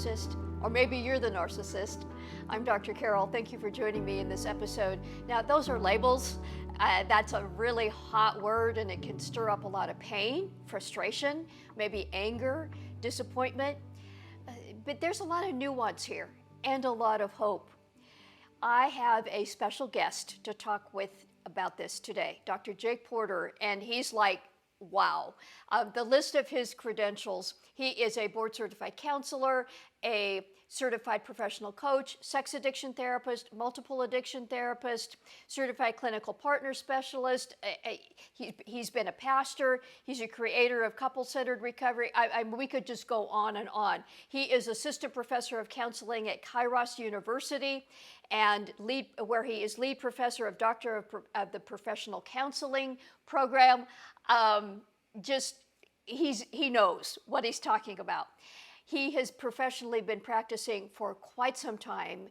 narcissist, or maybe you're the narcissist. I'm Dr. Carol. Thank you for joining me in this episode. Now, those are labels. That's a really hot word, and it can stir up a lot of pain, frustration, maybe anger, disappointment. But there's a lot of nuance here and a lot of hope. I have a special guest to talk with about this today, Dr. Jake Porter, and he's like, wow. The list of his credentials: he is a board-certified counselor, a certified professional coach, sex addiction therapist, multiple addiction therapist, certified clinical partner specialist. He's been a pastor. He's a creator of couple-centered recovery. We could just go on and on. He is assistant professor of counseling at Kairos University, and where he is lead professor of Doctor of the Professional Counseling program. He knows what he's talking about. He has professionally been practicing for quite some time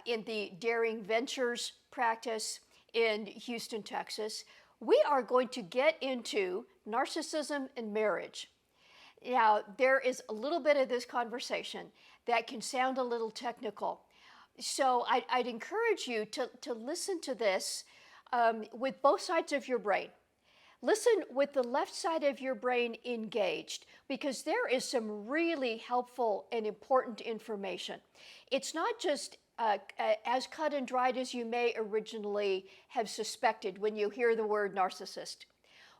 in the Daring Ventures practice in Houston, Texas. We are going to get into narcissism and marriage. Now, there is a little bit of this conversation that can sound a little technical. So I'd encourage you to listen to this with both sides of your brain. Listen with the left side of your brain engaged, because there is some really helpful and important information. It's not just as cut and dried as you may originally have suspected when you hear the word narcissist,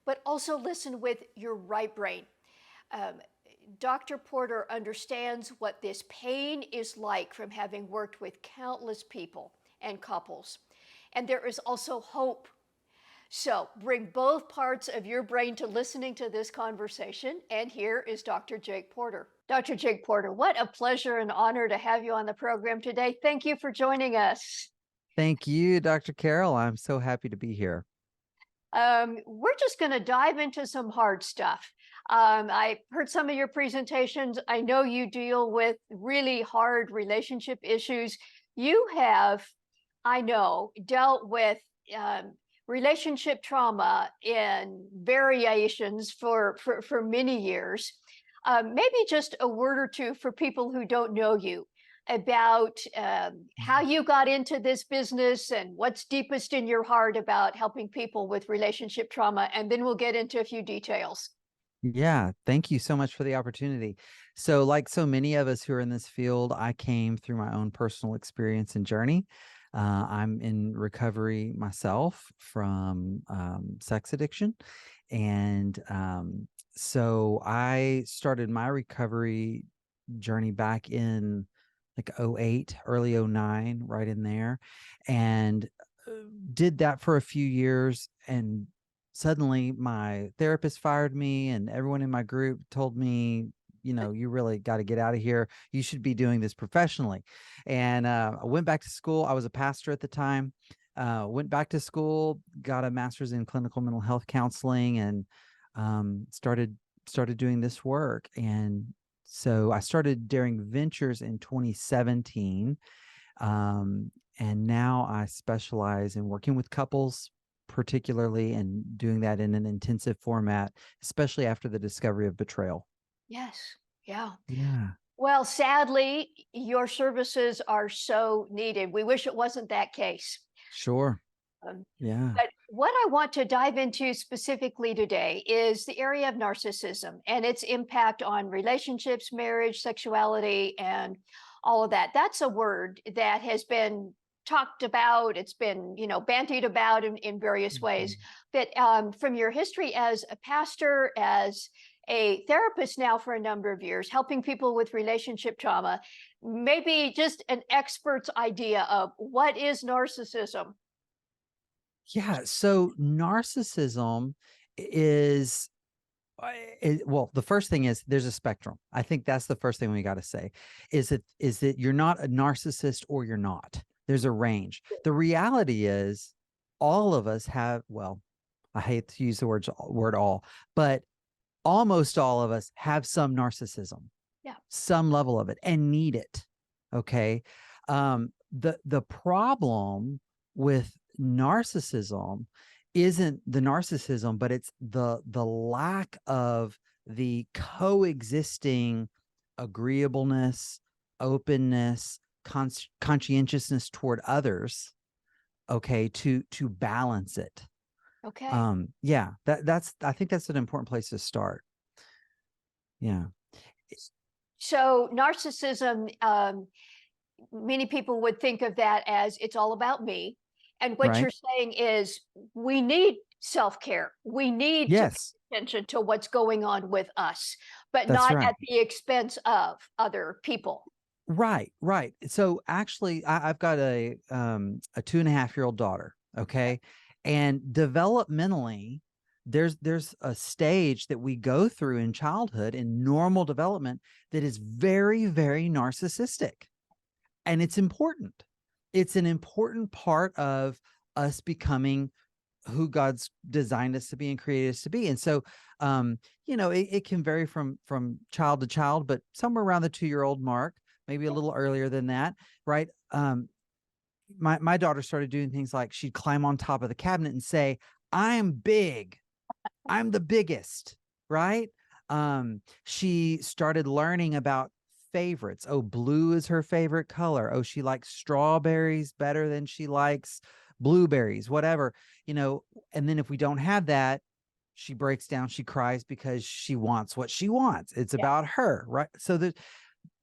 but also listen with your right brain. Dr. Porter understands what this pain is like from having worked with countless people and couples. And there is also hope. So bring both parts of your brain to listening to this conversation. And here is Dr. Jake Porter. Dr. Jake Porter, what a pleasure and honor to have you on the program today. Thank you for joining us. Thank you, Dr. Carol. I'm so happy to be here. We're just going to dive into some hard stuff. I heard some of your presentations. I know you deal with really hard relationship issues. You have, I know, dealt with relationship trauma in variations for many years. Maybe just a word or two for people who don't know you about how you got into this business and what's deepest in your heart about helping people with relationship trauma, and then we'll get into a few details. Yeah, thank you so much for the opportunity. So like so many of us who are in this field, I came through my own personal experience and journey. I'm in recovery myself from sex addiction. And so I started my recovery journey back in like 08, early 09, right in there, and did that for a few years. And suddenly my therapist fired me, and everyone in my group told me, you know, you really got to get out of here. You should be doing this professionally. And I went back to school. I was a pastor at the time. Went back to school, got a master's in clinical mental health counseling, and started doing this work. And so I started Daring Ventures in 2017. And now I specialize in working with couples, particularly, and doing that in an intensive format, especially after the discovery of betrayal. Yes. Yeah. Yeah. Well, sadly, your services are so needed. We wish it wasn't that case. Sure. Yeah. But what I want to dive into specifically today is the area of narcissism and its impact on relationships, marriage, sexuality, and all of that. That's a word that has been talked about. It's been, bandied about in various ways. But from your history as a pastor, as a therapist now for a number of years, helping people with relationship trauma, maybe just an expert's idea of what is narcissism. Yeah. So narcissism is, well, the first thing is there's a spectrum. I think that's the first thing we got to say is that you're not a narcissist or you're not. There's a range. The reality is all of us have, well, I hate to use the word all, but almost all of us have some narcissism, some level of it, and need it. Okay. The problem with narcissism isn't the narcissism, but it's the lack of the coexisting agreeableness, openness, conscientiousness toward others, okay, to balance it. Okay. Yeah, that's I think that's an important place to start. Yeah. So narcissism, many people would think of that as it's all about me. And what Right. you're saying is we need self-care. We need to Yes, pay attention to what's going on with us, but that's not right. at the expense of other people. Right, right. So actually, I've got a 2.5-year-old daughter. Okay, and developmentally, there's a stage that we go through in childhood in normal development that is very, very narcissistic, and it's important. It's an important part of us becoming who God's designed us to be and created us to be. And so, it can vary from child to child, but somewhere around the 2-year-old mark, maybe a Yeah. little earlier than that, right? My daughter started doing things like she'd climb on top of the cabinet and say, "I'm big. I'm the biggest," right? She started learning about favorites. Oh, blue is her favorite color. Oh, she likes strawberries better than she likes blueberries, whatever, you know. And then if we don't have that, she breaks down, she cries because she wants what she wants. It's Yeah. about her, right?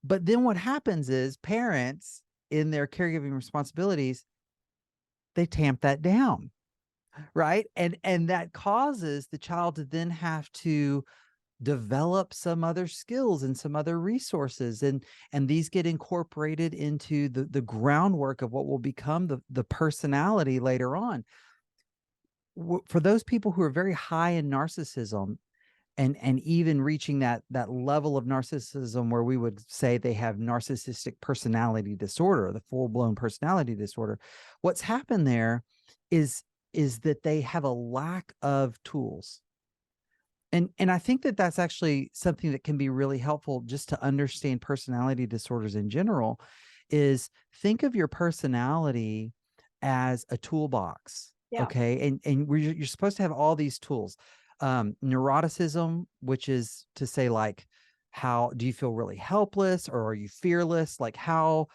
But then what happens is parents in their caregiving responsibilities, they tamp that down, right? And that causes the child to then have to develop some other skills and some other resources, and these get incorporated into the groundwork of what will become the personality later on. For those people who are very high in narcissism, and even reaching that level of narcissism where we would say they have narcissistic personality disorder, the full-blown personality disorder, what's happened there is that they have a lack of tools. And I think that that's actually something that can be really helpful just to understand personality disorders in general. Is think of your personality as a toolbox, Yeah. okay? And you're supposed to have all these tools. Neuroticism, which is to say, like, how do you feel really helpless, or are you fearless? Like, how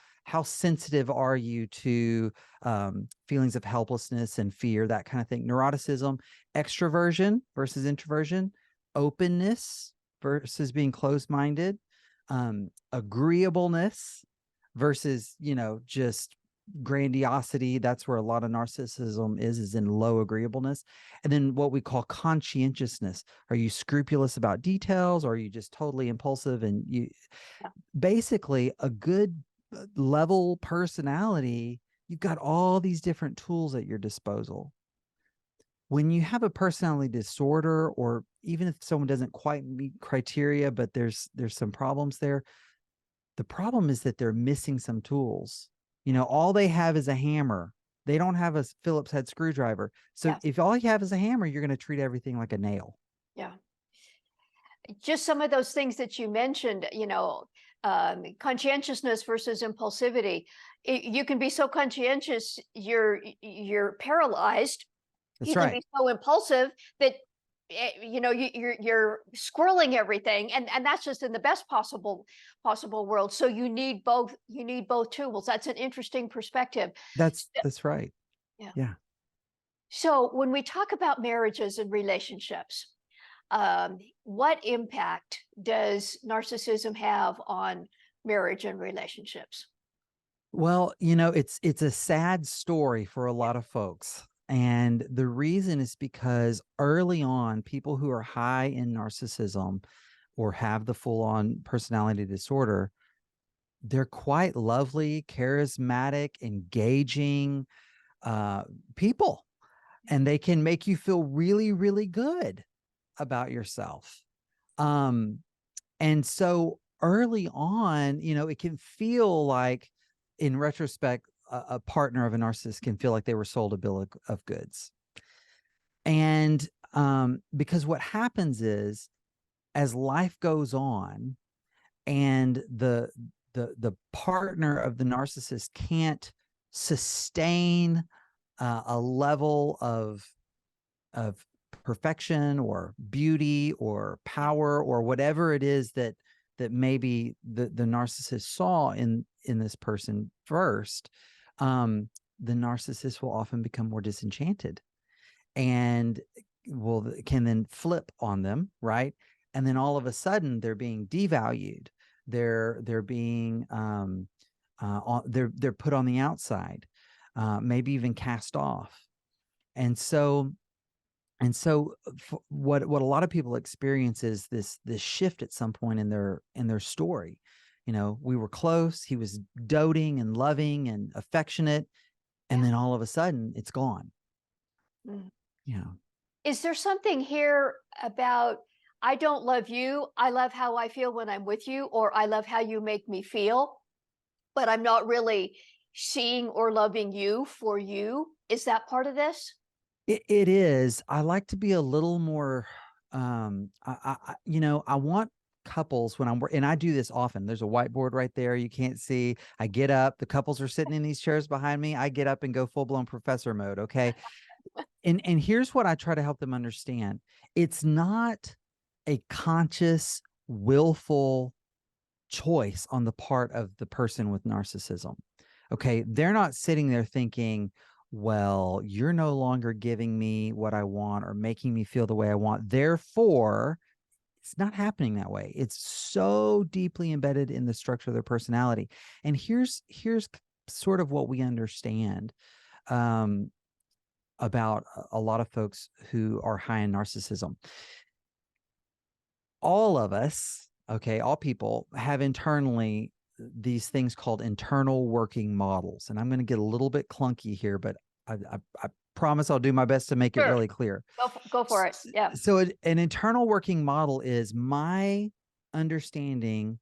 sensitive are you to feelings of helplessness and fear, that kind of thing. Neuroticism. Extroversion versus introversion. Openness versus being closed-minded. Agreeableness versus, just grandiosity. That's where a lot of narcissism is in low agreeableness. And then what we call conscientiousness. Are you scrupulous about details, or are you just totally impulsive? And you Yeah. basically, a good level personality, you've got all these different tools at your disposal. When you have a personality disorder, or even if someone doesn't quite meet criteria, but there's some problems there, the problem is that they're missing some tools. All they have is a hammer. They don't have a Phillips head screwdriver. So Yeah. if all you have is a hammer, you're going to treat everything like a nail. Yeah. Just some of those things that you mentioned, conscientiousness versus impulsivity. You can be so conscientious, you're paralyzed. That's You can right. be so impulsive that you're squirreling everything, and that's just in the best possible world. So you need both. You need both tools. That's an interesting perspective. That's right. Yeah. Yeah. So when we talk about marriages and relationships, what impact does narcissism have on marriage and relationships? Well, it's a sad story for a lot of folks. And the reason is because early on, people who are high in narcissism or have the full-on personality disorder, they're quite lovely, charismatic, engaging uh, people, and they can make you feel really, really good about yourself. Um, and so early on, it can feel like, in retrospect, a partner of a narcissist can feel like they were sold a bill of goods. And because what happens is, as life goes on, and the partner of the narcissist can't sustain a level of perfection or beauty or Yeah. power or whatever it is that that maybe the narcissist saw in this person first, the narcissist will often become more disenchanted and can then flip on them, right? And then all of a sudden they're being devalued. They're being they're put on the outside, maybe even cast off. And so what a lot of people experience is this shift at some point in their story. You know, we were close, he was doting and loving and affectionate, and then all of a sudden it's gone. Mm. You know, Is there something here about I don't love you, I love how I feel when I'm with you, or I love how you make me feel, but I'm not really seeing or loving you for you? Is that part of this? it is. I like to be a little more I want couples when I'm and I do this often. There's a whiteboard right there. You can't see. I get up, the couples are sitting in these chairs behind me. I get up and go full-blown professor mode. Okay. And here's what I try to help them understand. It's not a conscious, willful choice on the part of the person with narcissism. Okay. They're not sitting there thinking, well, you're no longer giving me what I want or making me feel the way I want. Therefore, it's not happening that way. It's so deeply embedded in the structure of their personality. And here's sort of what we understand about a lot of folks who are high in narcissism. All of us, okay, all people have internally these things called internal working models. And I'm going to get a little bit clunky here, but I promise I'll do my best to make it Sure. really clear. Go for it. Yeah. So an internal working model is my understanding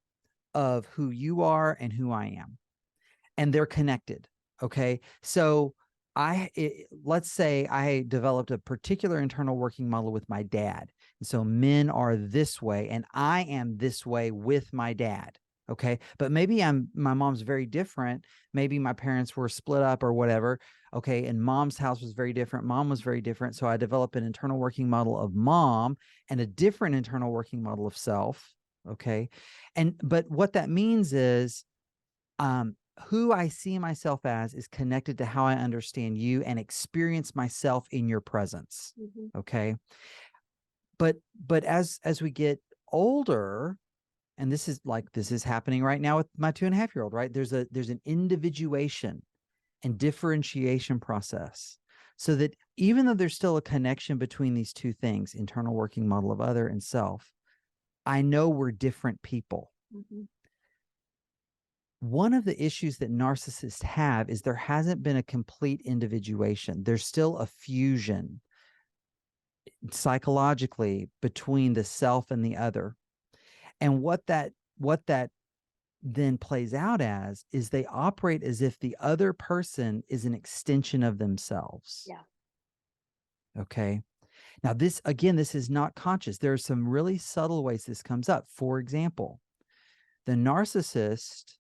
of who you are and who I am, and they're connected. Okay. So let's say I developed a particular internal working model with my dad. And so men are this way and I am this way with my dad. Okay. But maybe my mom's very different. Maybe my parents were split up or whatever. Okay. And mom's house was very different. Mom was very different. So I developed an internal working model of mom and a different internal working model of self. Okay. But what that means is, who I see myself as is connected to how I understand you and experience myself in your presence. Mm-hmm. Okay. But as we get older, and this is happening right now with my 2.5-year-old, right? There's an individuation and differentiation process. So that even though there's still a connection between these two things, internal working model of other and self, I know we're different people. Mm-hmm. One of the issues that narcissists have is there hasn't been a complete individuation. There's still a fusion psychologically between the self and the other. And what that then plays out as is they operate as if the other person is an extension of themselves. Yeah. Okay. Now, this is not conscious. There are some really subtle ways this comes up. For example, the narcissist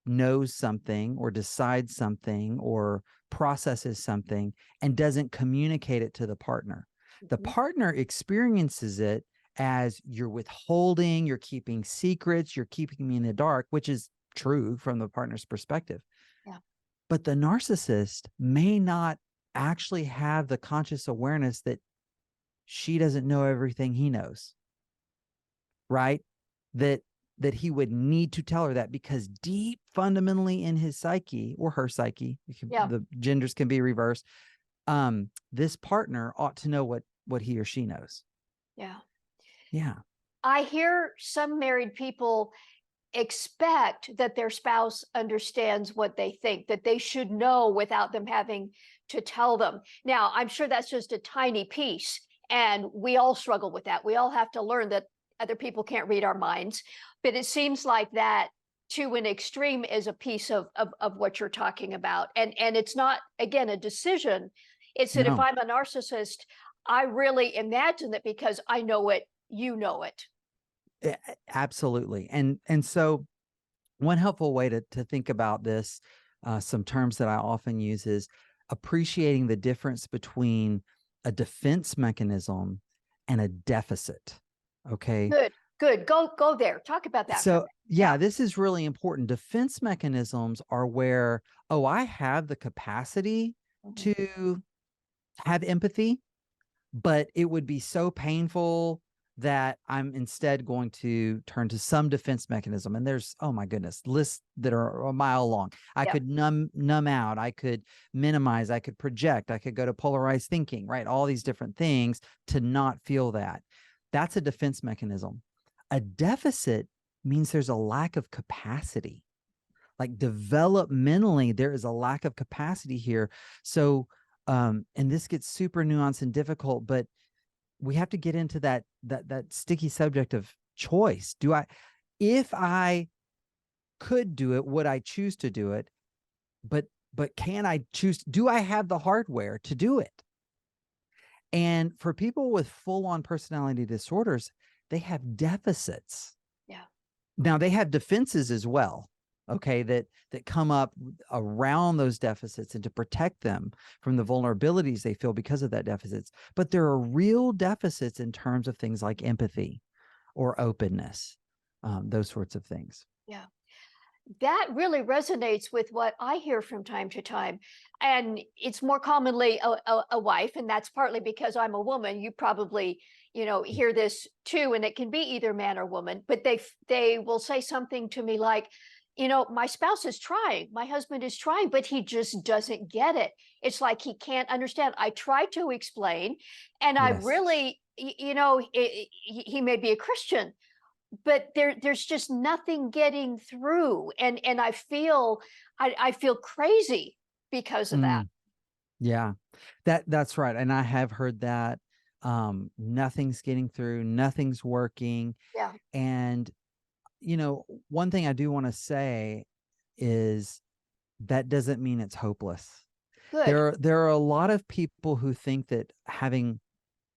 knows something or decides something or processes something and doesn't communicate it to the partner. The partner experiences it as you're withholding, you're keeping secrets, you're keeping me in the dark, which is true from the partner's perspective. Yeah. But the narcissist may not actually have the conscious awareness that she doesn't know everything he knows, right? That he would need to tell her that because deep fundamentally in his psyche or her psyche, the genders can be reversed. This partner ought to know what he or she knows. Yeah. Yeah. I hear some married people expect that their spouse understands what they think, that they should know without them having to tell them. Now, I'm sure that's just a tiny piece, and we all struggle with that. We all have to learn that other people can't read our minds, but it seems like that to an extreme is a piece of what you're talking about. And it's not, again, a decision. It's that if No. I'm a narcissist, I really imagine that because I know it, you know it. Absolutely. And so one helpful way to think about this, some terms that I often use is appreciating the difference between a defense mechanism and a deficit. Okay. Good. Good. Go there. Talk about that for a So minute. yeah, this is really important. Defense mechanisms are where, oh, I have the capacity Mhm. to have empathy, but it would be so painful that I'm instead going to turn to some defense mechanism. And there's, oh my goodness, lists that are a mile long. I Yep. could numb out, I could minimize, I could project, I could go to polarized thinking, right? All these different things to not feel that. That's a defense mechanism. A deficit means there's a lack of capacity. Like developmentally, there is a lack of capacity here. So, and this gets super nuanced and difficult, but we have to get into that sticky subject of choice. If I could do it, would I choose to do it? But can I choose? Do I have the hardware to do it? And for people with full-on personality disorders, they have deficits. Yeah. Now they have defenses as well, okay, that come up around those deficits and to protect them from the vulnerabilities they feel because of that deficits. But there are real deficits in terms of things like empathy or openness, those sorts of things. Yeah. That really resonates with what I hear from time to time. And it's more commonly a wife, and that's partly because I'm a woman. You probably, hear this too, and it can be either man or woman, but they will say something to me like, my spouse is trying, my husband is trying, but he just doesn't get it. It's like he can't understand. I try to explain, and I Yes. really, he may be a Christian, but there's just nothing getting through, and I feel crazy because of that. Mm, yeah, that's right. And I have heard that nothing's getting through, nothing's working. Yeah. And one thing I do want to say is that doesn't mean it's hopeless. Good. There are a lot of people who think that having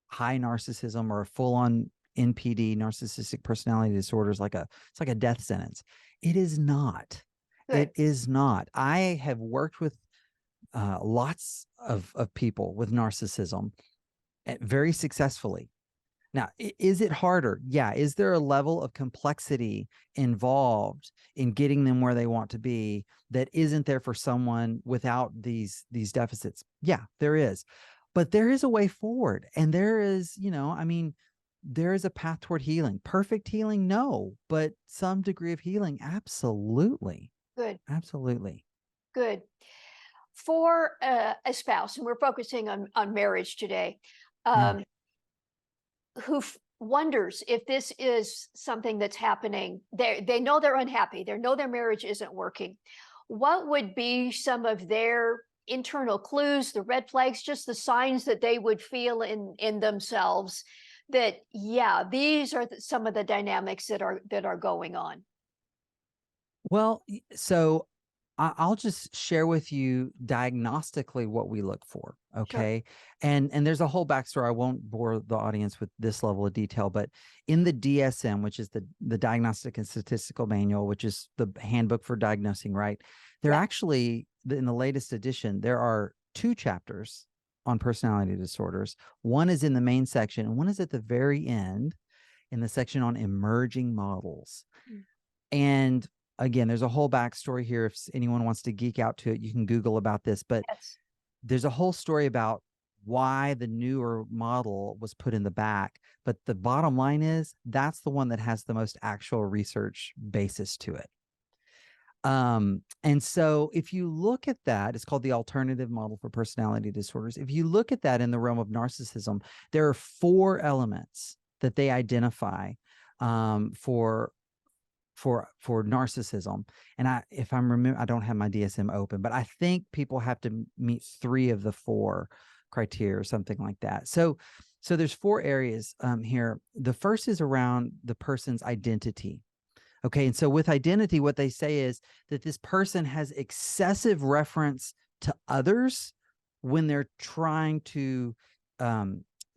high narcissism or a full-on NPD, narcissistic personality disorder, is it's like a death sentence. It is not. Good. It is not. I have worked with lots of people with narcissism very successfully. Now, is it harder? Yeah. Is there a level of complexity involved in getting them where they want to be that isn't there for someone without these deficits? Yeah, there is. But there is a way forward. And there is, I mean, there is a path toward healing. Perfect healing? No, but some degree of healing. Absolutely. Good. Absolutely. Good. For a spouse, and we're focusing on marriage today, Mm. um, who wonders if this is something that's happening. They know they're unhappy. They know their marriage isn't working. What would be some of their internal clues, the red flags, just the signs that they would feel in themselves that, yeah, these are some of the dynamics that are going on? Well, so I'll just share with you diagnostically what we look for. Sure. Okay. And there's a whole backstory. I won't bore the audience with this level of detail, but in the DSM, which is the Diagnostic and Statistical Manual, which is the handbook for diagnosing, right? There Yeah. actually, in the latest edition, there are 2 chapters on personality disorders. One is in the main section, and one is at the very end in the section on emerging models. Mm. And again, there's a whole backstory here. If anyone wants to geek out to it, you can Google about this. But Yes. there's a whole story about why the newer model was put in the back. But the bottom line is that's the one that has the most actual research basis to it. And so if you look at that, it's called the alternative model for personality disorders. If you look at that in the realm of narcissism, there are 4 elements that they identify for narcissism. And if I'm remember, I don't have my DSM open, but I think people have to meet 3 of the 4 criteria or something like that. So there's 4 areas here. The first is around the person's identity. Okay. And so with identity, what they say is that this person has excessive reference to others when they're trying to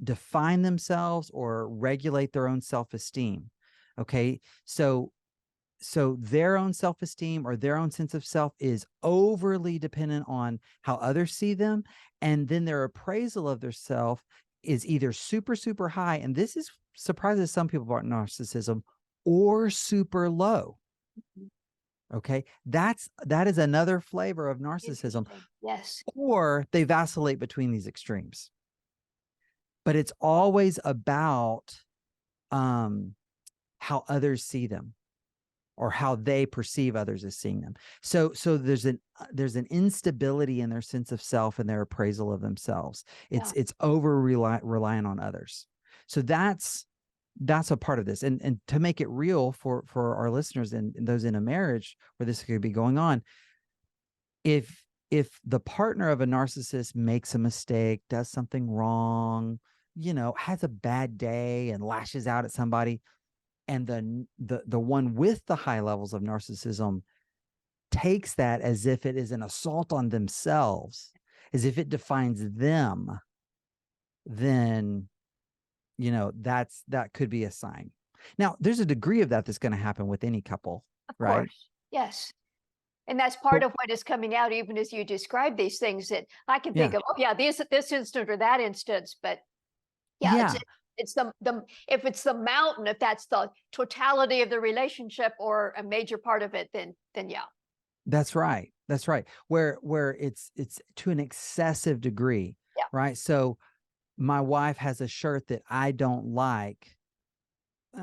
define themselves or regulate their own self-esteem. Okay. So their own self-esteem or their own sense of self is overly dependent on how others see them. And then their appraisal of their self is either super, super high. And this is surprises some people about narcissism, or super low. Okay. That is another flavor of narcissism, Interesting. Yes. or they vacillate between these extremes. But it's always about how others see them, or how they perceive others as seeing them. So there's an instability in their sense of self and their appraisal of themselves. Yeah. It's over reliant on others. So that's a part of this. And to make it real for our listeners and those in a marriage where this could be going on, if the partner of a narcissist makes a mistake, does something wrong, has a bad day and lashes out at somebody, and the one with the high levels of narcissism takes that as if it is an assault on themselves, as if it defines them, then that could be a sign. Now, there's a degree of that's going to happen with any couple, Of right? course. Yes. And that's part But of what is coming out, even as you describe these things that I can think yeah, of, oh yeah, this instance or that instance, but yeah, yeah, it's the if it's the mountain, if that's the totality of the relationship or a major part of it, then yeah. that's right. That's right. Where it's to an excessive degree, Yeah. right? So my wife has a shirt that I don't like.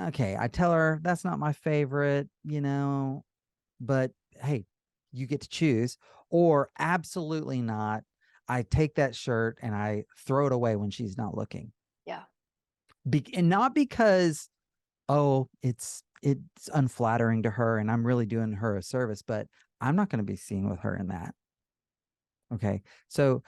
Okay, I tell her that's not my favorite, but hey, you get to choose. Or absolutely not. I take that shirt and I throw it away when she's not looking. Yeah. And not because, oh, it's unflattering to her and I'm really doing her a service, but I'm not going to be seen with her in that. Okay. So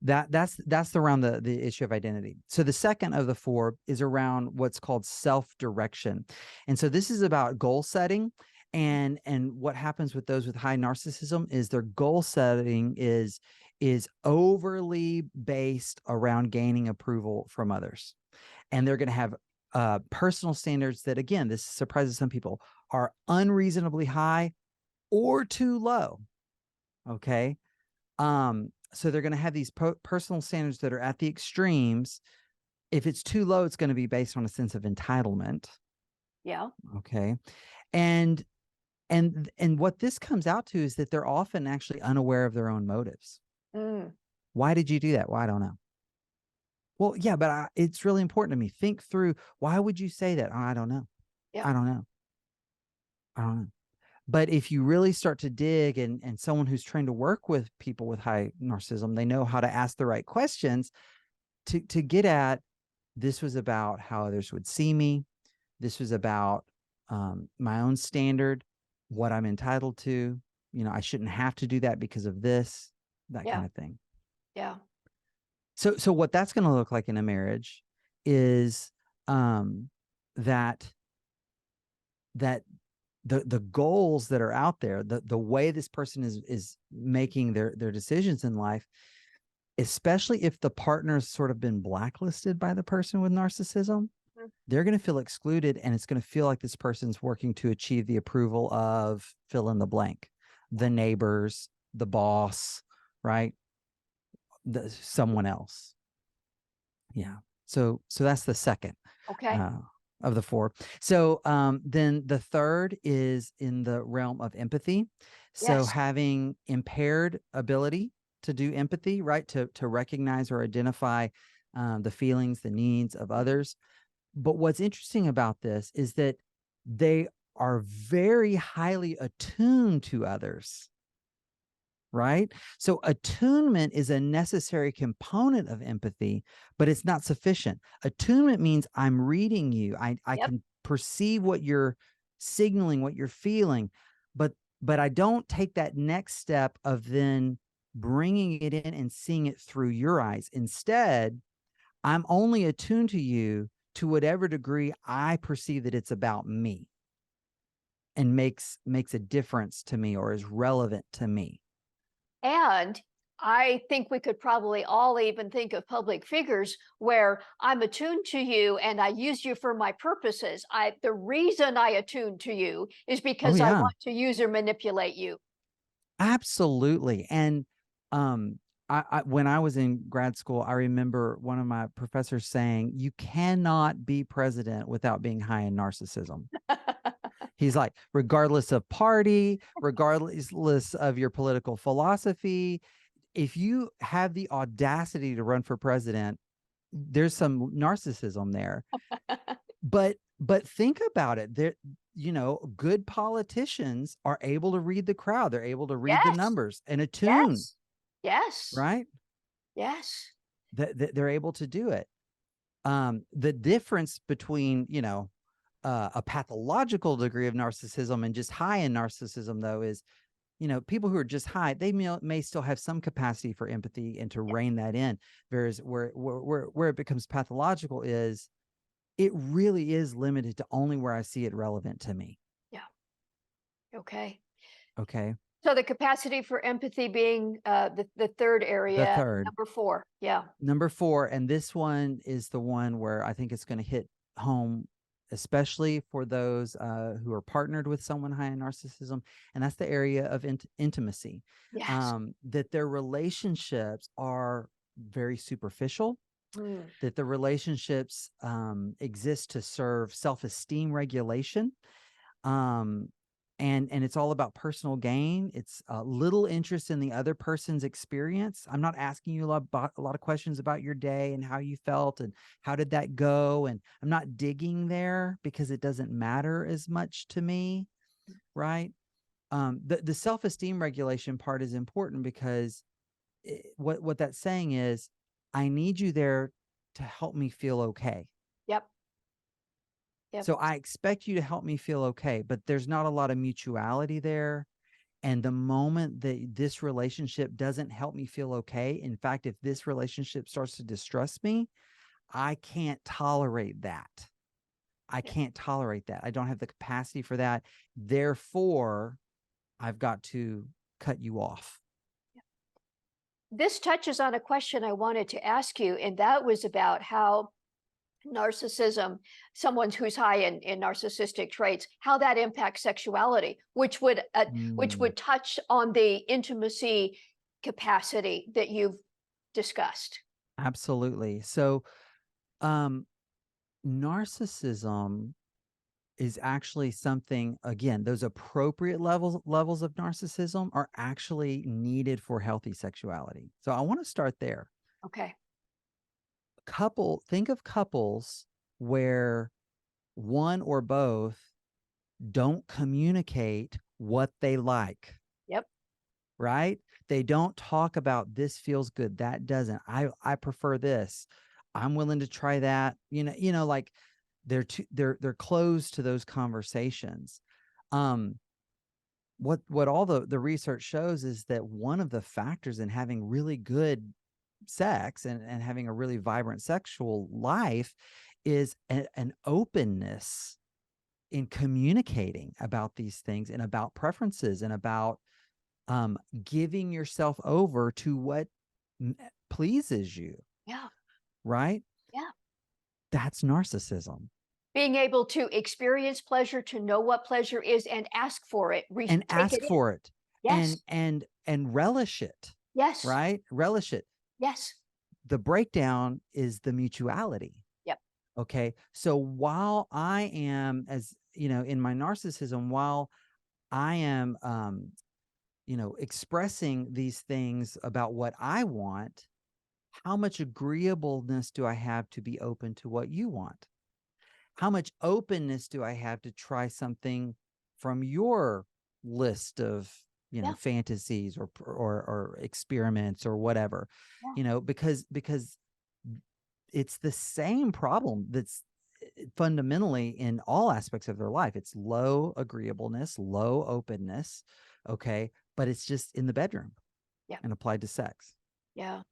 that's around the issue of identity. So the second of the four is around what's called self-direction. And so this is about goal setting. And what happens with those with high narcissism is their goal setting is overly based around gaining approval from others. And they're going to have personal standards that, again, this surprises some people, are unreasonably high or too low. Okay. So they're going to have these personal standards that are at the extremes. If it's too low, it's going to be based on a sense of entitlement. Yeah. Okay. And what this comes out to is that they're often actually unaware of their own motives. Mm. Why did you do that? Well, I don't know. Well, yeah, but it's really important to me. Think through, why would you say that? Oh, I don't know. Yeah. I don't know. I don't know. But if you really start to dig, and someone who's trained to work with people with high narcissism, they know how to ask the right questions to get at, this was about how others would see me. This was about my own standard, what I'm entitled to. I shouldn't have to do that because of this, that Yeah. kind of thing. Yeah. So what that's going to look like in a marriage is that the goals that are out there, the way this person is making their decisions in life, especially if the partner's sort of been blacklisted by the person with narcissism, they're going to feel excluded, and it's going to feel like this person's working to achieve the approval of fill in the blank, the neighbors, the boss, right? Someone else. Yeah. So that's the second. Okay. Of the four. So then the third is in the realm of empathy. So Yes. having impaired ability to do empathy, right? To recognize or identify the feelings, the needs of others. But what's interesting about this is that they are very highly attuned to others. Right? So attunement is a necessary component of empathy, but it's not sufficient. Attunement means I'm reading you. I Yep. can perceive what you're signaling, what you're feeling, but I don't take that next step of then bringing it in and seeing it through your eyes. Instead, I'm only attuned to you to whatever degree I perceive that it's about me and makes a difference to me or is relevant to me. And I think we could probably all even think of public figures where I'm attuned to you and I use you for my purposes. The reason I attune to you is Oh because I yeah. want to use or manipulate you. Absolutely. And when I was in grad school, I remember one of my professors saying, "You cannot be president without being high in narcissism." He's like, regardless of party, regardless of your political philosophy, if you have the audacity to run for president, there's some narcissism there. But think about it. There, good politicians are able to read the crowd. They're able to read the Yes, numbers and attune, yes, yes, right? yes. They're able to do it. The difference between, a pathological degree of narcissism and just high in narcissism, though, is, people who are just high, they may still have some capacity for empathy and to Yeah, rein that in. Whereas where it becomes pathological is it really is limited to only where I see it relevant to me. yeah. Okay. Okay. So the capacity for empathy being the third The area, third. number 4. Yeah. Number 4, and this one is the one where I think it's going to hit home, especially for those who are partnered with someone high in narcissism, and that's the area of intimacy. Yes. That their relationships are very superficial, Mm. that the relationships exist to serve self-esteem regulation, um, and it's all about personal gain. It's little interest in the other person's experience. I'm not asking you a lot of questions about your day and how you felt and how did that go, and I'm not digging there because it doesn't matter as much to me, right? The self-esteem regulation part is important because what that's saying is I need you there to help me feel okay. Yep. Yep. So I expect you to help me feel okay, but there's not a lot of mutuality there. And the moment that this relationship doesn't help me feel okay, in fact, if this relationship starts to distress me, I can't tolerate that. I Yep. can't tolerate that. I don't have the capacity for that. Therefore, I've got to cut you off. This touches on a question I wanted to ask you, and that was about how narcissism, someone who's high in narcissistic traits, how that impacts sexuality, which Mm, would touch on the intimacy capacity that you've discussed. absolutely. So, um, narcissism is actually something, again, those appropriate levels of narcissism are actually needed for healthy sexuality. So I want to start there. Okay. Think of couples where one or both don't communicate what they like, Yep. right? They don't talk about this feels good, that doesn't. I prefer this. I'm willing to try that. Like they're closed to those conversations. What all the research shows is that one of the factors in having really good sex and having a really vibrant sexual life is an openness in communicating about these things and about preferences and about giving yourself over to what pleases you, Yeah. right? Yeah. That's narcissism. Being able to experience pleasure, to know what pleasure is, and ask for it, And take it ask in. for it Yes. and relish it, Yes. right? Relish it. Yes. The breakdown is the mutuality. Yep. Okay. So while I am, as in my narcissism, while I am expressing these things about what I want, how much agreeableness do I have to be open to what you want? How much openness do I have to try something from your list of Yeah. fantasies or experiments or whatever, Yeah. because it's the same problem that's fundamentally in all aspects of their life. It's low agreeableness, low openness, okay, but it's just in the bedroom Yeah. and applied to sex. Yeah.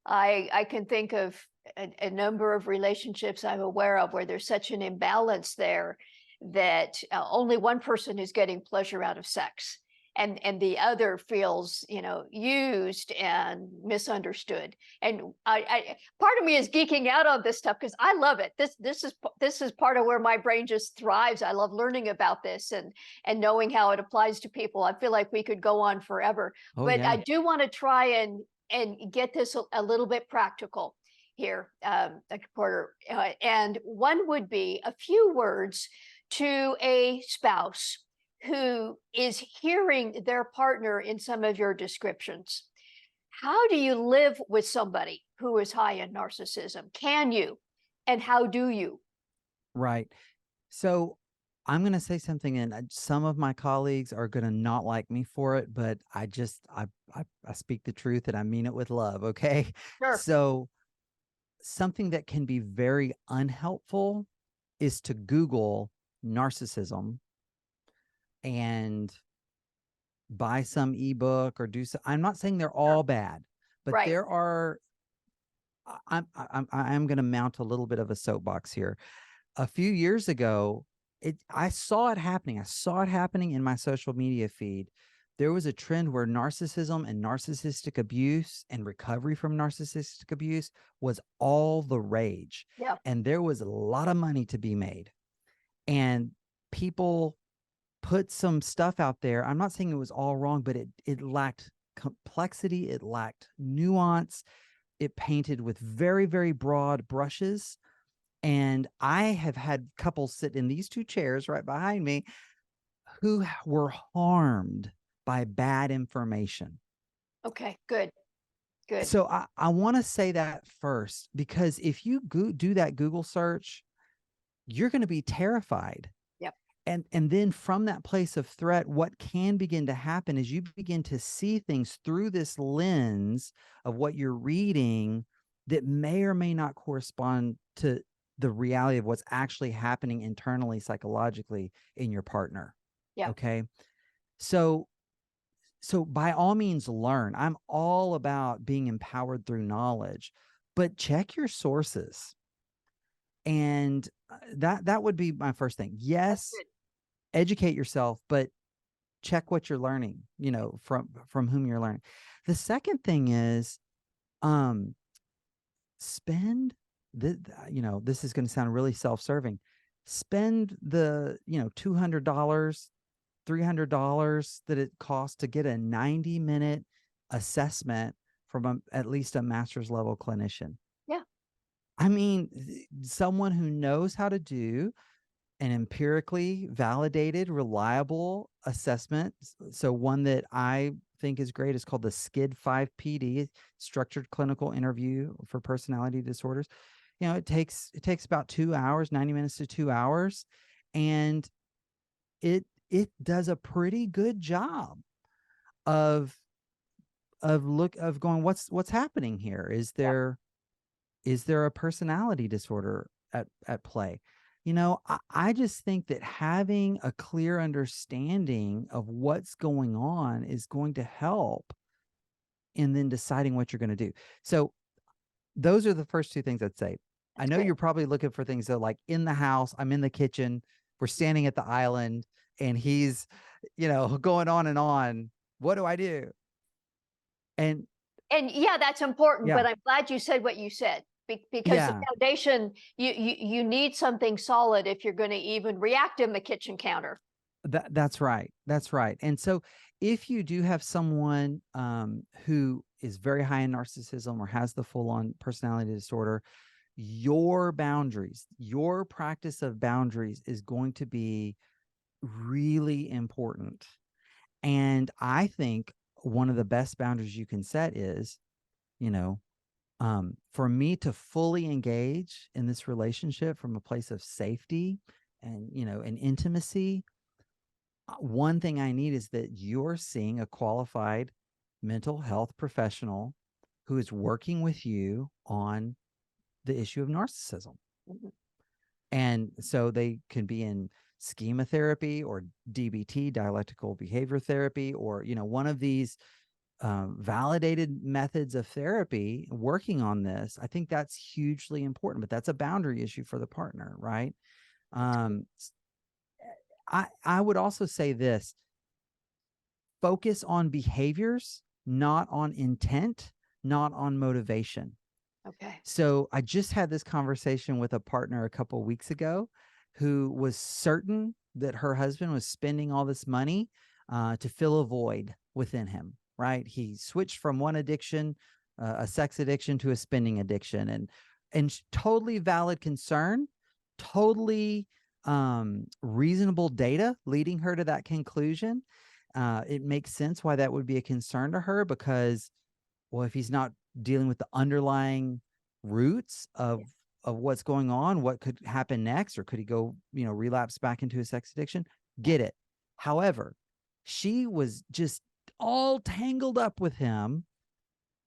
I can think of a number of relationships I'm aware of where there's such an imbalance there that only one person is getting pleasure out of sex, and the other feels, used and misunderstood. And I part of me is geeking out on this stuff because I love it. This is part of where my brain just thrives. I love learning about this and knowing how it applies to people. I feel like we could go on forever, Oh but I yeah. do want to try and and get this a little bit practical here, Dr. Porter. And one would be a few words to a spouse who is hearing their partner in some of your descriptions. How do you live with somebody who is high in narcissism? Can you? And how do you? Right. So I'm going to say something, and some of my colleagues are going to not like me for it, but I speak the truth and I mean it with love. Okay. Sure. So something that can be very unhelpful is to Google narcissism and buy some ebook or do so. I'm not saying they're Sure. all bad, but Right. there are. I'm going to mount a little bit of a soapbox here. A few years ago, I saw it happening. I saw it happening in my social media feed. There was a trend where narcissism and narcissistic abuse and recovery from narcissistic abuse was all the rage. Yeah. And there was a lot of money to be made. And people put some stuff out there. I'm not saying it was all wrong, but it lacked complexity, it lacked nuance, it painted with very, very broad brushes. And I have had couples sit in these two chairs right behind me who were harmed by bad information. Okay. Good. Good. So I want to say that first, because if you do that Google search, you're going to be terrified. Yep. And then from that place of threat, what can begin to happen is you begin to see things through this lens of what you're reading that may or may not correspond to the reality of what's actually happening internally, psychologically in your partner. Yeah. Okay. So by all means, learn. I'm all about being empowered through knowledge, but check your sources. And that would be my first thing. Yes, educate yourself, but check what you're learning, from whom you're learning. The second thing is, spend this is going to sound really self-serving. Spend the, $200, $300 that it costs to get a 90-minute assessment from at least a master's level clinician. Yeah. I mean, someone who knows how to do an empirically validated, reliable assessment. So one that I think is great is called the SCID-5PD, Structured Clinical Interview for Personality Disorders. It takes about 2 hours, 90 minutes to 2 hours, and it does a pretty good job of going, what's happening here? Is there a personality disorder at play? I just think that having a clear understanding of what's going on is going to help in then deciding what you're going to do. So those are the first two things I'd say. I know you're probably looking for things that, like, in the house, I'm in the kitchen, we're standing at the island, and he's, going on and on. What do I do? And yeah, that's important, yeah, but I'm glad you said what you said, because the yeah, foundation, you need something solid if you're going to even react in the kitchen counter. that's right. That's right. And so if you do have someone who is very high in narcissism or has the full-on personality disorder, your boundaries, your practice of boundaries is going to be really important. And I think one of the best boundaries you can set is, for me to fully engage in this relationship from a place of safety and, and intimacy, one thing I need is that you're seeing a qualified mental health professional who is working with you on the issue of narcissism. Mhm. And so they can be in schema therapy or DBT, dialectical behavior therapy, or, one of these validated methods of therapy working on this. I think that's hugely important, but that's a boundary issue for the partner, right? I would also say this: focus on behaviors, not on intent, not on motivation. Okay. So I just had this conversation with a partner a couple of weeks ago who was certain that her husband was spending all this money to fill a void within him, right? He switched from one addiction a sex addiction to a spending addiction, and totally valid concern, totally reasonable data leading her to that conclusion. It makes sense why that would be a concern to her, because, well, if he's not dealing with the underlying roots of what's going on, what could happen next, or could he go, relapse back into a sex addiction? Get it. However, she was just all tangled up with him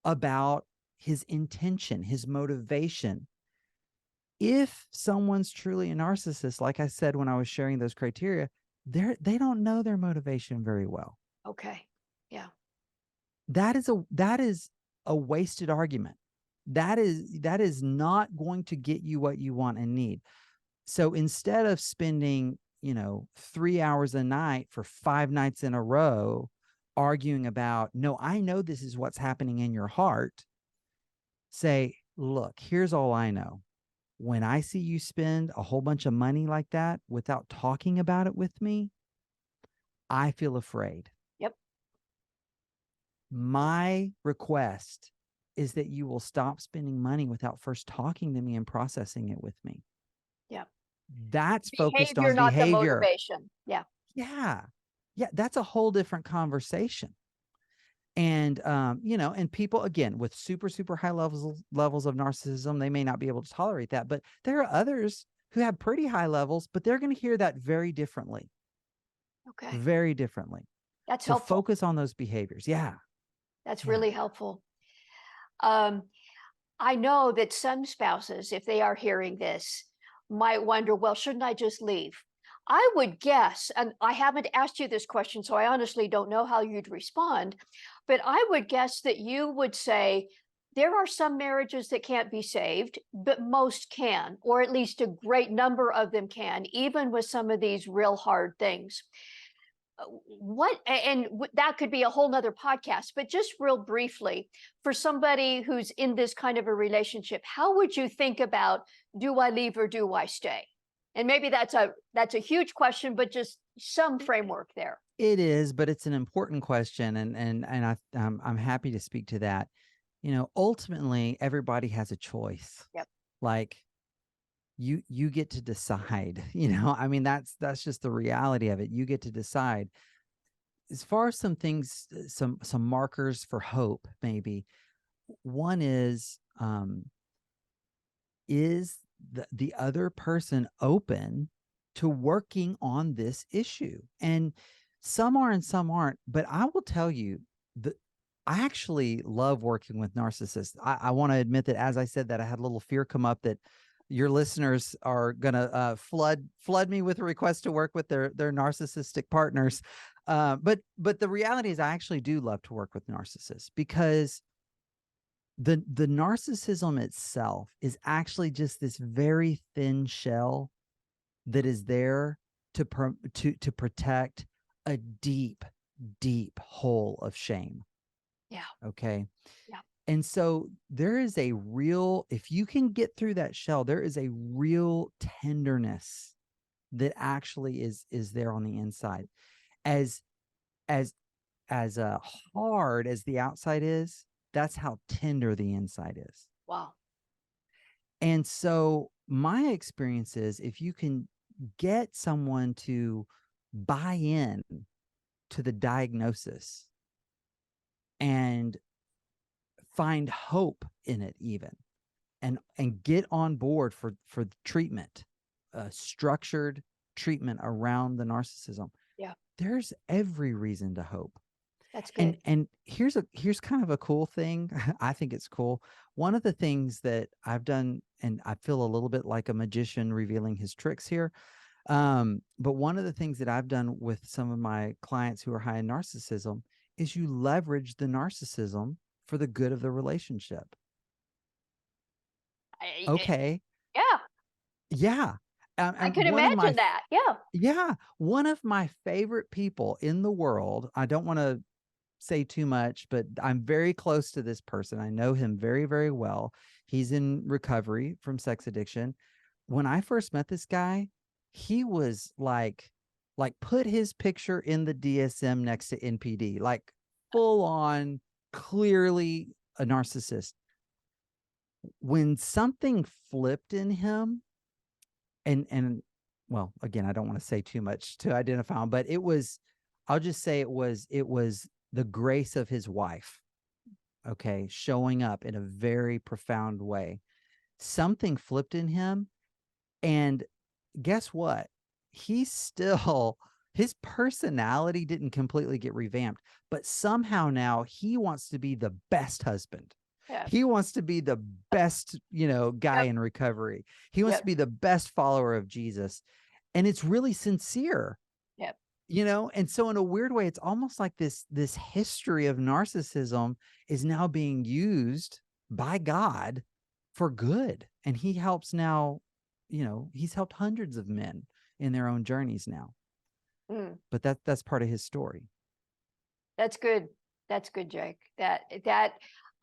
about his intention, his motivation. If someone's truly a narcissist, like I said when I was sharing those criteria, they don't know their motivation very well. Okay. Yeah. That is a wasted argument. That is not going to get you what you want and need. So instead of spending, 3 hours a night for 5 nights in a row arguing about, no, I know this is what's happening in your heart, say, look, here's all I know. When I see you spend a whole bunch of money like that without talking about it with me, I feel afraid. Yep. My request is that you will stop spending money without first talking to me and processing it with me. Yeah. That's focused Behavior, on not the behavior. motivation. Yeah. Yeah. Yeah. That's a whole different conversation. And, and people, again, with super, super high levels of narcissism, they may not be able to tolerate that, but there are others who have pretty high levels, but they're going to hear that very differently. Okay. Very differently. That's So helpful. focus on those behaviors. Yeah. That's Yeah. really helpful. I know that some spouses, if they are hearing this, might wonder, well, shouldn't I just leave? I would guess, and I haven't asked you this question, so I honestly don't know how you'd respond, but I would guess that you would say there are some marriages that can't be saved, but most can, or at least a great number of them can, even with some of these real hard things. That could be a whole nother podcast, but just real briefly, for somebody who's in this kind of a relationship, how would you think about, do I leave or do I stay? And maybe that's a huge question, but just some framework there. It is, but it's an important question, and I'm happy to speak to that. Ultimately, everybody has a choice. Yep. Like, you get to decide. I mean, that's just the reality of it. You get to decide. As far as some things, some markers for hope, maybe one is the other person open to working on this issue? And some are and some aren't, but I will tell you that I actually love working with narcissists. I want to admit that, as I said, that I had a little fear come up that your listeners are gonna flood me with a request to work with their narcissistic partners. But the reality is, I actually do love to work with narcissists, because the narcissism itself is actually just this very thin shell that is there to protect a deep, deep hole of shame. Yeah. Okay. Yeah. And so there is a real, if you can get through that shell, there is a real tenderness that actually is there on the inside. As hard as the outside is, that's how tender the inside is. Wow. And so my experience is, if you can get someone to buy in to the diagnosis and find hope in it, even, and get on board for treatment, structured treatment around the narcissism, Yeah. there's every reason to hope. That's good. And here's kind of a cool thing. I think it's cool. One of the things that I've done, and I feel a little bit like a magician revealing his tricks here, but one of the things that I've done with some of my clients who are high in narcissism is you leverage the narcissism for the good of the relationship. Okay. Yeah. Yeah. I And could one of my imagine that. Yeah. Yeah, one of my favorite people in the world, I don't want to say too much, but I'm very close to this person. I know him very, very well. He's in recovery from sex addiction. When I first met this guy, he was like put his picture in the DSM next to NPD, like full on, clearly a narcissist, when something flipped in him, and well, again, I don't want to say too much to identify him, but I'll just say it was the grace of his wife, okay, showing up in a very profound way. Something flipped in him, and guess what? He's still his personality didn't completely get revamped, but somehow now he wants to be the best husband. Yeah. He wants to be the best, guy Yep. in recovery. He wants to Yep. be the best follower of Jesus. And it's really sincere, Yep. and so in a weird way, it's almost like this history of narcissism is now being used by God for good. And he helps now, he's helped hundreds of men in their own journeys now. Mm. But that's part of his story. That's good. That's good, Jake. That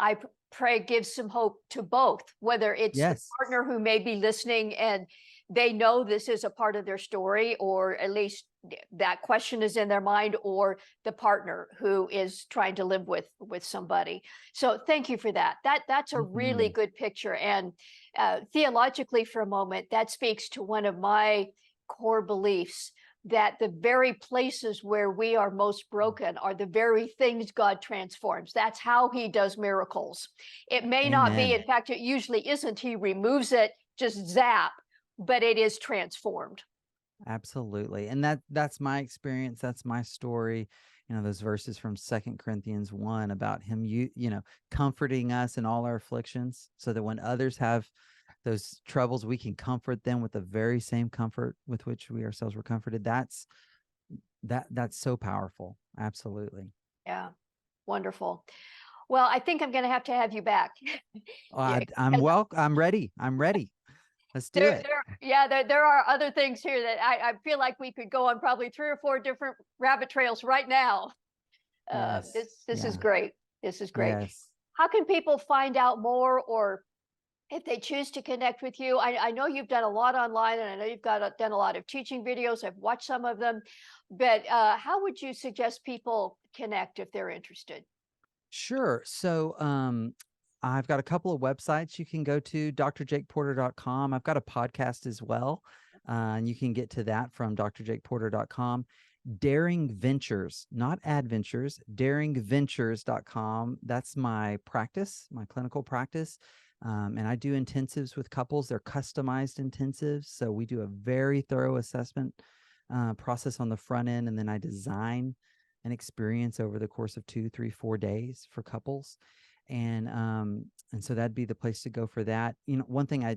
I pray gives some hope to both, whether it's the Yes. partner who may be listening and they know this is a part of their story, or at least that question is in their mind, or the partner who is trying to live with somebody. So thank you for that. That's a really Mhm. good picture. And theologically, for a moment, that speaks to one of my core beliefs, that the very places where we are most broken are the very things God transforms. That's how he does miracles. It may not be, Amen. in fact, it usually isn't, he removes it, just zap, but it is transformed. Absolutely. And that's my experience. That's my story. Those verses from 2 Corinthians 1 about him, comforting us in all our afflictions, so that when others have those troubles, we can comfort them with the very same comfort with which we ourselves were comforted. That's so powerful. Absolutely. Yeah, wonderful. Well, I think I'm going to have you back. Oh, Yeah, I'm ready. I'm ready. Let's do there, it. there are other things here that I feel like we could go on probably 3 or 4 different rabbit trails right now. Yes. This is Yeah. great. This is great. Yes. How can people find out more, or if they choose to connect with you? I know you've done a lot online, and I know you've done a lot of teaching videos. I've watched some of them, but how would you suggest people connect if they're interested? Sure. So, I've got a couple of websites you can go to, drjakeporter.com. I've got a podcast as well, and you can get to that from drjakeporter.com. Daring Ventures, not adventures, daringventures.com. That's my practice, my clinical practice. And I do intensives with couples. They're customized intensives. So we do a very thorough assessment process on the front end, and then I design an experience over the course of 2, 3, 4 days for couples. And so that'd be the place to go for that. One thing I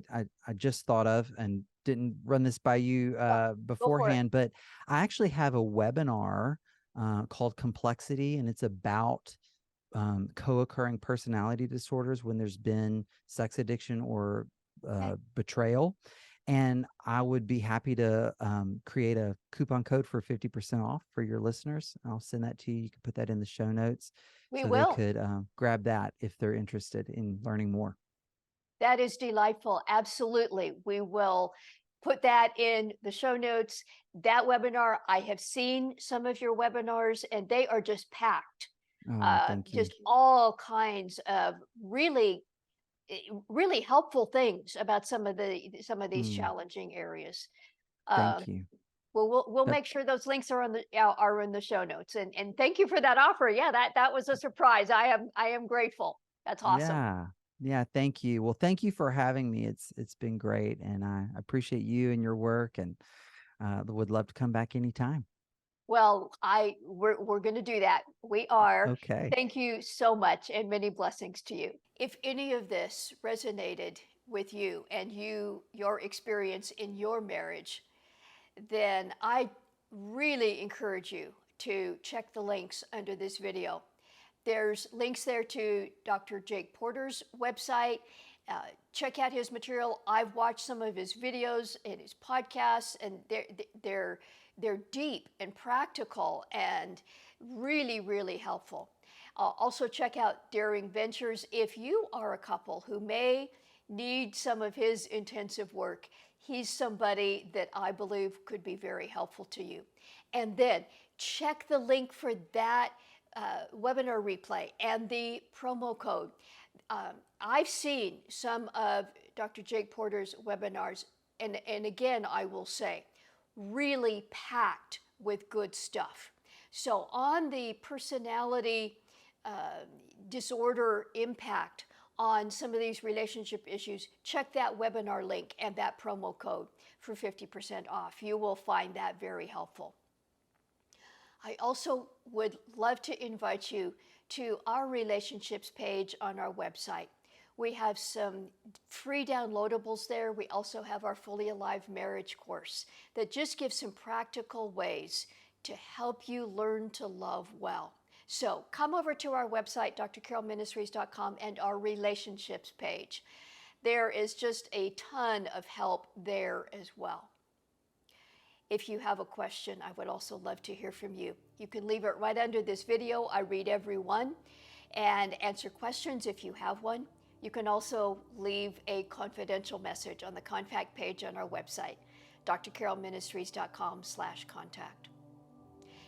just thought of, and didn't run this by you Go for it. beforehand, but I actually have a webinar called Complexity, and it's about co-occurring personality disorders when there's been sex addiction or betrayal. And I would be happy to create a coupon code for 50% off for your listeners. I'll send that to you. You can put that in the show notes, We so they will. could grab that if they're interested in learning more. That is delightful. Absolutely. We will put that in the show notes. That webinar, I have seen some of your webinars, and they are just packed. Oh, thank you. Just all kinds of really helpful things about some of these Mm, challenging areas. Uh, thank you. we'll That, make sure those links are are in the show notes. And thank you for that offer. Yeah, that was a surprise. I am grateful. That's awesome. yeah. Yeah, thank you. Well, thank you for having me. It's been great, and I appreciate you and your work, and would love to come back anytime. Well, we're going to do that. We are. Okay. Thank you so much, and many blessings to you. If any of this resonated with you and your experience in your marriage, then I really encourage you to check the links under this video. There's links there to Dr. Jake Porter's website. Check out his material. I've watched some of his videos and his podcasts, and they're deep and practical and really, really helpful. Also, check out Daring Ventures if you are a couple who may need some of his intensive work. He's somebody that I believe could be very helpful to you. And then check the link for that webinar replay and the promo code. I've seen some of Dr. Jake Porter's webinars, and again, I will say, really packed with good stuff. So on the personality disorder impact on some of these relationship issues, check that webinar link and that promo code for 50% off. You will find that very helpful. I also would love to invite you to our relationships page on our website. We have some free downloadables there. We also have our Fully Alive Marriage course that just gives some practical ways to help you learn to love well. So come over to our website, drcarolministries.com, and our relationships page. There is just a ton of help there as well. If you have a question, I would also love to hear from you. You can leave it right under this video. I read every one and answer questions if you have one. You can also leave a confidential message on the contact page on our website, drcarolministries.com/contact.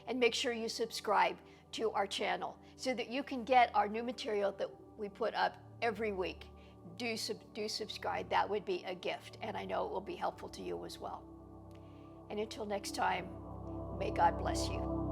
And make sure you subscribe to our channel so that you can get our new material that we put up every week. Do subscribe. That would be a gift, and I know it will be helpful to you as well. And until next time, may God bless you.